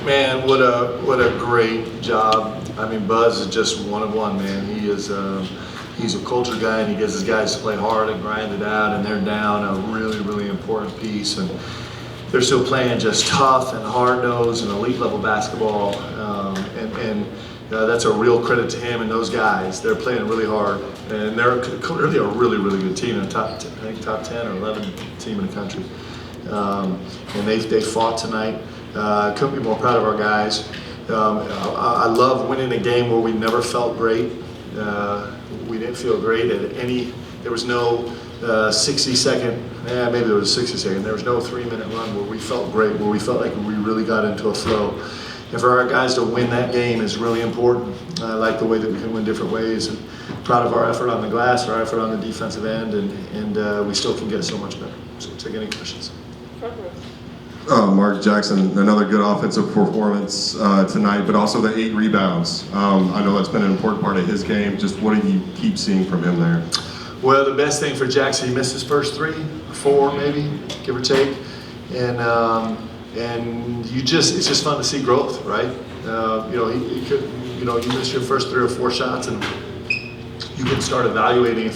Man, what a great job. I mean, Buzz is just one of one, man. He is he's a culture guy, and he gets his guys to play hard and grind it out, and they're down a really, really important piece. And they're still playing just tough and hard-nosed and elite-level basketball. That's a real credit to him and those guys. They're playing really hard, and they're really a really, really good team. I think top 10 or 11 team in the country. And they fought tonight. Couldn't be more proud of our guys. I love winning a game where we never felt great. We didn't feel great at any. There was no 60-second. Maybe there was a 60-second. There was no 3-minute run where we felt great, where we felt like we really got into a flow. And for our guys to win that game is really important. I like the way that we can win different ways. And proud of our effort on the glass, our effort on the defensive end, and we still can get so much better. So take any questions. Mark Jackson, another good offensive performance tonight, but also the 8 rebounds. I know that's been an important part of his game. Just what do you keep seeing from him there? Well, the best thing for Jackson, he missed his first 3, 4 maybe, give or take, and it's just fun to see growth, right? He could, you miss your first 3 or 4 shots, and you can start evaluating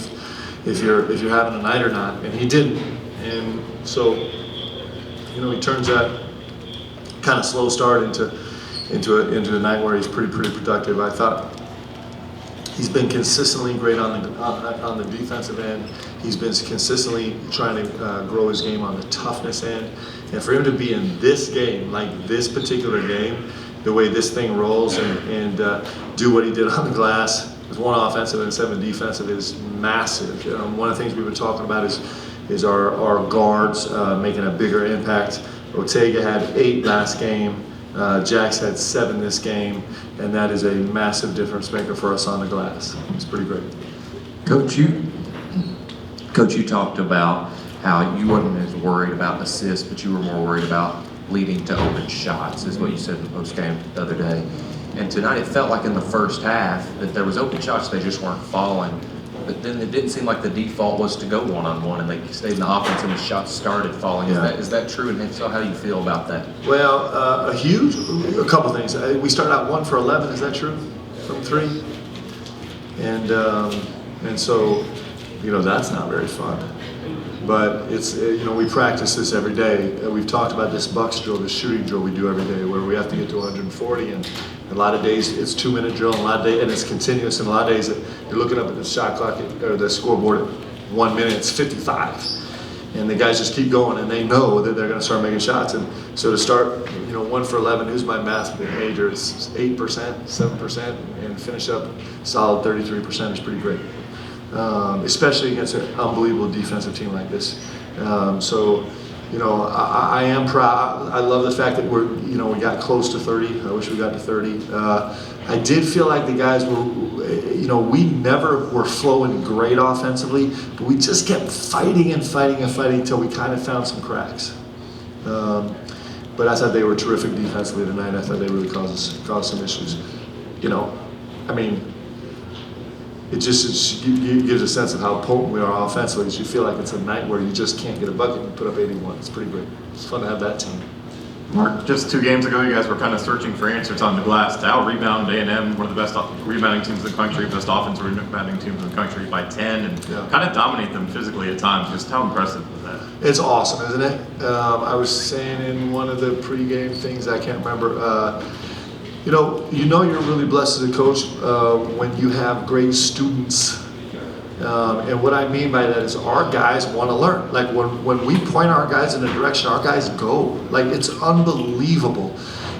if you're having a night or not, and he didn't, and so he turns that kind of slow start into a night where he's pretty productive. I thought he's been consistently great on the defensive end. He's been consistently trying to grow his game on the toughness end. And for him to be in this game, like this particular game, the way this thing rolls and do what he did on the glass with 1 offensive and 7 defensive is massive. One of the things we've been talking about is our guards making a bigger impact. Ortega had 8 last game. Jax had 7 this game, and that is a massive difference maker for us on the glass. It's pretty great. Coach, you talked about how you wasn't as worried about assists, but you were more worried about leading to open shots, is what you said in the postgame the other day. And tonight it felt like in the first half that there was open shots, they just weren't falling. But then it didn't seem like the default was to go one-on-one, and they stayed in the offense and the shots started falling. Yeah. Is that true? And if so, how do you feel about that? Well, a couple things. We started out 1 for 11. Is that true? From 3, and so that's not very fun. But it's we practice this every day. We've talked about this Bucks drill, this shooting drill we do every day, where we have to get to 140, and a lot of days it's 2-minute drill, and a lot of days, and it's continuous. And a lot of days you're looking up at the shot clock or the scoreboard at 1 minute, it's 55, and the guys just keep going, and they know that they're going to start making shots. And so to start, 1 for 11, who's my math major? It's 8%, 7%, and finish up solid 33% is pretty great. Especially against an unbelievable defensive team like this. I am proud. I love the fact that we got close to 30. I wish we got to 30. I did feel like the guys were, we never were flowing great offensively, but we just kept fighting until we kind of found some cracks. But I thought they were terrific defensively tonight. I thought they really caused some issues. It gives a sense of how potent we are offensively. You feel like it's a night where you just can't get a bucket and put up 81. It's pretty great. It's fun to have that team. Mark, just 2 games ago, you guys were kind of searching for answers on the glass. To out-rebound A&M, one of the best rebounding teams in the country, best offensive rebounding teams in the country by 10, and kind of dominate them physically at times. Just how impressive was that? It's awesome, isn't it? I was saying in one of the pregame things, I can't remember, you're really blessed as a coach when you have great students. And what I mean by that is our guys want to learn. Like when we point our guys in a direction, our guys go. Like it's unbelievable.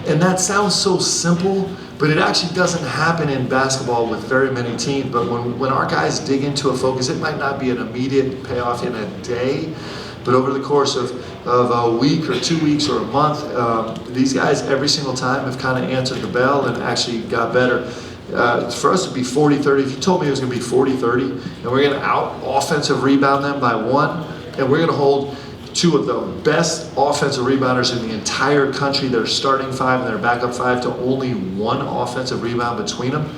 And that sounds so simple, but it actually doesn't happen in basketball with very many teams. But when our guys dig into a focus, it might not be an immediate payoff in a day, but over the course of a week or 2 weeks or a month, these guys every single time have kind of answered the bell and actually got better. For us to be 40-30, if you told me it was going to be 40-30, and we're going to out-offensive rebound them by 1, and we're going to hold 2 of the best offensive rebounders in the entire country, their starting 5 and their backup 5, to only 1 offensive rebound between them,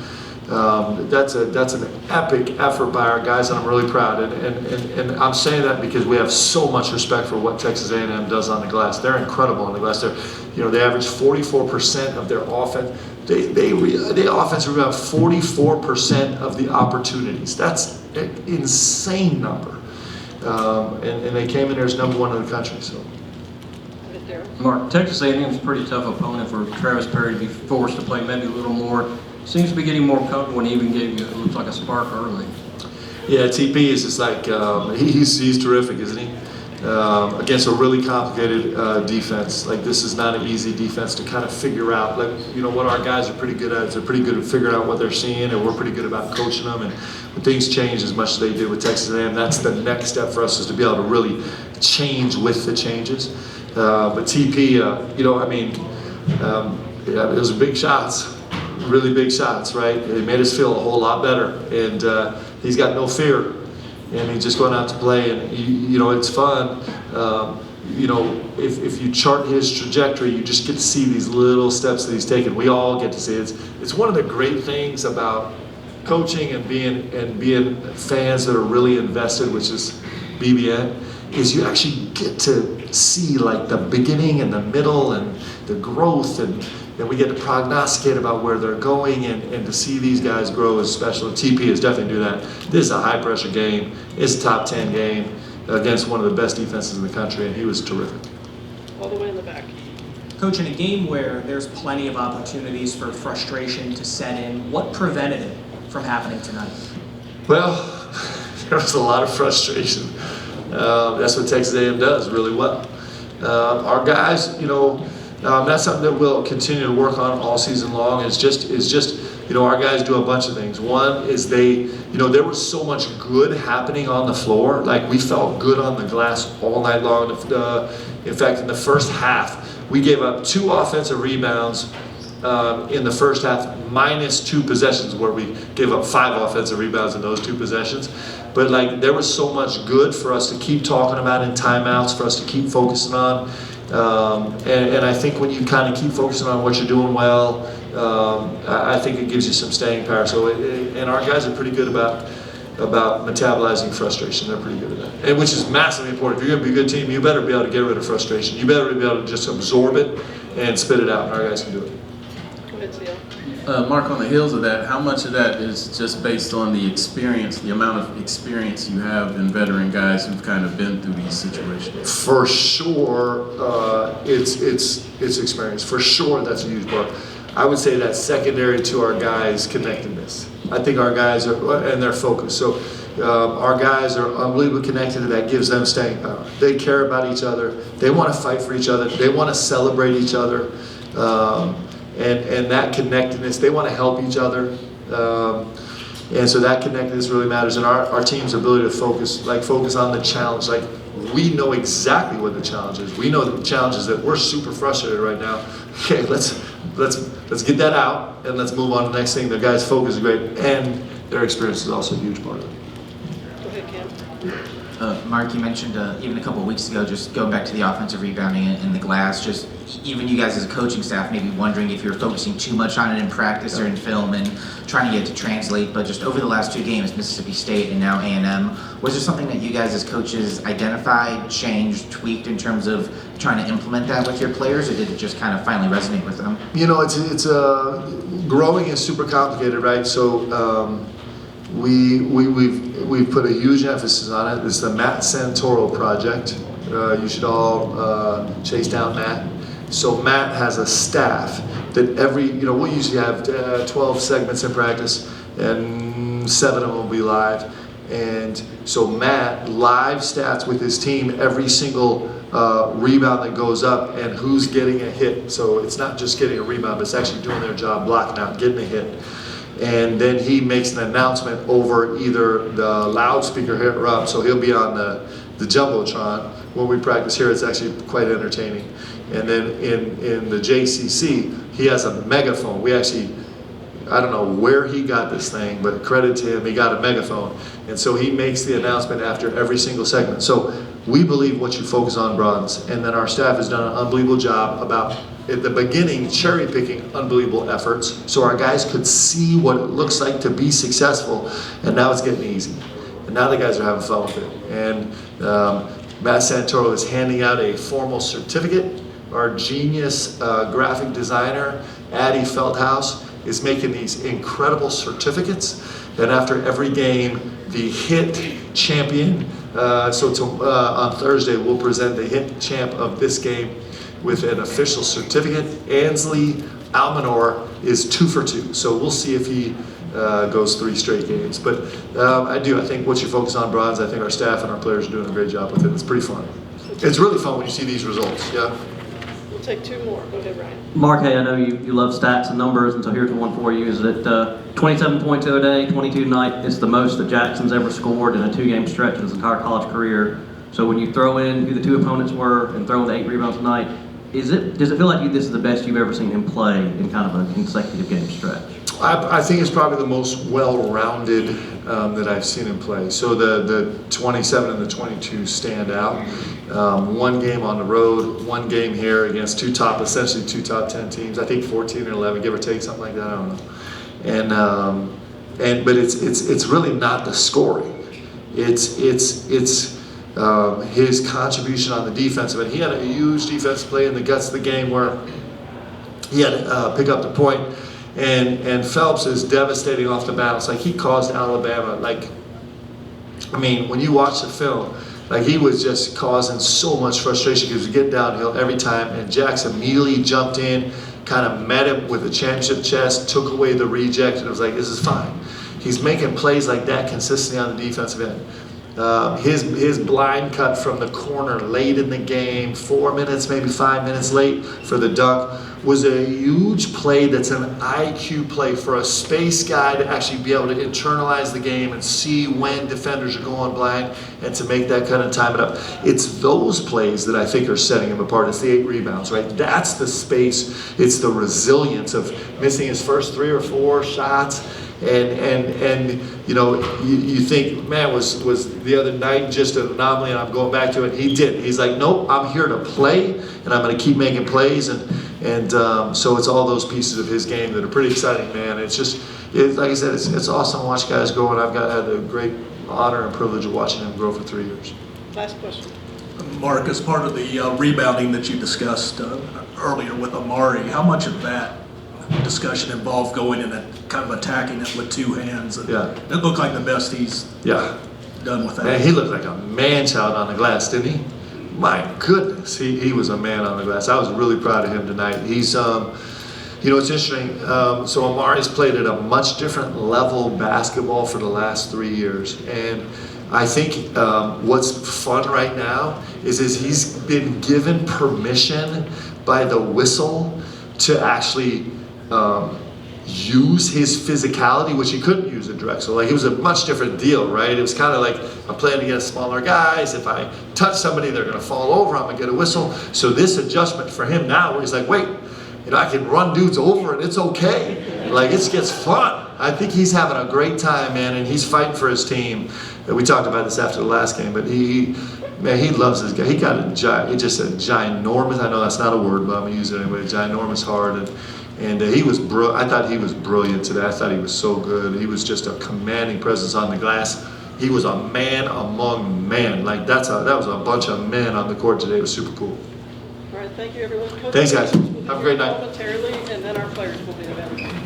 That's an epic effort by our guys, and I'm really proud. And I'm saying that because we have so much respect for what Texas A&M does on the glass. They're incredible on the glass. They average 44% of their offense. They offense rebound 44% of the opportunities. That's an insane number. And they came in there as #1 in the country. So. Mark, Texas A&M is a pretty tough opponent for Travis Perry to be forced to play maybe a little more. Seems to be getting more comfortable and even gave you, it looks like, a spark early. Yeah, TP is just like, he's terrific, isn't he? Against a really complicated defense. Like, this is not an easy defense to kind of figure out. Like, what our guys are pretty good at is they're pretty good at figuring out what they're seeing, and we're pretty good about coaching them. And when things change as much as they did with Texas A&M, that's the next step for us, is to be able to really change with the changes. But TP, it was big shots. Really big shots, right? It made us feel a whole lot better, and he's got no fear, and he's just going out to play, and it's fun. If you chart his trajectory, you just get to see these little steps that he's taken. We all get to see it. It's one of the great things about coaching and being fans that are really invested, which is BBN, is you actually get to see like the beginning and the middle and the growth, and we get to prognosticate about where they're going, and to see these guys grow is special. And TP is definitely do that. This is a high pressure game. It's a top 10 game against one of the best defenses in the country, and he was terrific. All the way in the back. Coach, in a game where there's plenty of opportunities for frustration to set in, what prevented it from happening tonight? Well, there was a lot of frustration. That's what Texas A&M does really well. Our guys, that's something that we'll continue to work on all season long. Is just our guys do a bunch of things. One is there was so much good happening on the floor. Like, we felt good on the glass all night long. In fact, in the first half, we gave up 2 offensive rebounds in the first half, minus 2 possessions, where we gave up 5 offensive rebounds in those 2 possessions. But like, there was so much good for us to keep talking about in timeouts, for us to keep focusing on. And I think when you kind of keep focusing on what you're doing well, I think it gives you some staying power. So, and our guys are pretty good about metabolizing frustration. They're pretty good at that, and which is massively important. If you're going to be a good team, you better be able to get rid of frustration. You better be able to just absorb it and spit it out, and our guys can do it. Go ahead, Theo. Mark, on the heels of that, how much of that is just based on the experience, the amount of experience you have in veteran guys who've kind of been through these situations? For sure, it's experience. For sure, that's a huge part. I would say that's secondary to our guys' connectedness. I think our guys and their focus. So our guys are unbelievably connected, and that gives them staying power. They care about each other. They want to fight for each other. They want to celebrate each other. And that connectedness, they want to help each other. And so that connectedness really matters. And our team's ability to focus on the challenge. Like, we know exactly what the challenge is. We know the challenge is that we're super frustrated right now. Okay, let's get that out, and let's move on to the next thing. The guys' focus is great, and their experience is also a huge part of it. Go ahead, Cam. Mark, you mentioned even a couple of weeks ago, just going back to the offensive rebounding in the glass, just even you guys as a coaching staff maybe wondering if you're focusing too much on it in practice or in film and trying to get it to translate, but just over the last 2 games, Mississippi State and now A&M, was there something that you guys as coaches identified, changed, tweaked in terms of trying to implement that with your players, or did it just kind of finally resonate with them? It's growing is super complicated, right? So we've put a huge emphasis on it. It's the Matt Santoro project. You should all chase down Matt. So Matt has a staff that we usually have 12 segments in practice, and 7 of them will be live. And so Matt live stats with his team every single rebound that goes up and who's getting a hit. So it's not just getting a rebound, but it's actually doing their job, blocking out, getting a hit. And then he makes an announcement over either the loudspeaker here up, so he'll be on the Jumbotron. When we practice here, it's actually quite entertaining. And then in the JCC, he has a megaphone. We actually, I don't know where he got this thing, but credit to him, he got a megaphone. And so he makes the announcement after every single segment. So we believe what you focus on broadens. And then our staff has done an unbelievable job about at the beginning cherry picking unbelievable efforts so our guys could see what it looks like to be successful, and now it's getting easy. And now the guys are having fun with it. And Matt Santoro is handing out a formal certificate. Our genius graphic designer, Addie Feldhaus, is making these incredible certificates. And after every game, the hit champion, on Thursday, we'll present the hit champ of this game with an official certificate. Ansley Almanor is 2 for 2. So we'll see if he goes 3 straight games. But I think once you focus on bronze, I think our staff and our players are doing a great job with it. It's pretty fun. It's really fun when you see these results, yeah. We'll take 2 more. Go ahead, Ryan. Mark, hey, I know you love stats and numbers, and so here's one for you. Is that 27.2 a day, 22 tonight is the most that Jackson's ever scored in a 2-game stretch in his entire college career. So when you throw in who the 2 opponents were and throw in the 8 rebounds tonight, does it feel like this is the best you've ever seen him play in kind of a consecutive game stretch? I think it's probably the most well-rounded that I've seen him play. So the 27 and the 22 stand out. 1 game on the road, 1 game here against essentially two top 10 teams. I think 14 or 11, give or take, something like that. I don't know. But it's really not the scoring. It's his contribution on the defensive end. He had a huge defensive play in the guts of the game where he had to pick up the point. And Phelps is devastating off the bounce. Like, he caused Alabama, when you watch the film, he was just causing so much frustration because he get downhill every time, and Jackson immediately jumped in, kind of met him with a championship chest, took away the reject, and it was like, this is fine. He's making plays like that consistently on the defensive end. His blind cut from the corner late in the game, 4 minutes, maybe 5 minutes late for the dunk, was a huge play that's an IQ play for a space guy to actually be able to internalize the game and see when defenders are going blind and to make that kind of time it up. It's those plays that I think are setting him apart. It's the 8 rebounds, right? That's the space. It's the resilience of missing his first 3 or 4 shots. And you think, man, was the other night just an anomaly, and I'm going back to it. He did. He's like, nope, I'm here to play, and I'm going to keep making plays. And so it's all those pieces of his game that are pretty exciting, man. It's just, like I said, it's awesome to watch guys go, and I've had the great honor and privilege of watching him grow for 3 years. Last question. Mark, as part of the rebounding that you discussed earlier with Amari, how much of that discussion involved going in and kind of attacking it with 2 hands? And it looked like the best he's done with that. Man, he looked like a man-child on the glass, didn't he? My goodness, he was a man on the glass. I was really proud of him tonight. He's, it's interesting. So Amari's played at a much different level basketball for the last 3 years, and I think what's fun right now is he's been given permission by the whistle to actually use his physicality, which he couldn't use at Drexel. Like, it was a much different deal, right? It was kind of like, I'm playing against smaller guys. If I touch somebody, they're going to fall over. I'm going to get a whistle. So this adjustment for him now, where he's like, wait, I can run dudes over and it's okay. Like, it gets fun. I think he's having a great time, man, and he's fighting for his team. We talked about this after the last game, but he loves this guy. He got just a ginormous, I know that's not a word, but I'm going to use it anyway, a ginormous heart. And he was I thought he was brilliant today. I thought he was so good. He was just a commanding presence on the glass. He was a man among men. Like, that was a bunch of men on the court today. It was super cool. All right, thank you, everyone. Thanks, guys. Have a great night. Momentarily, and then our players will be available.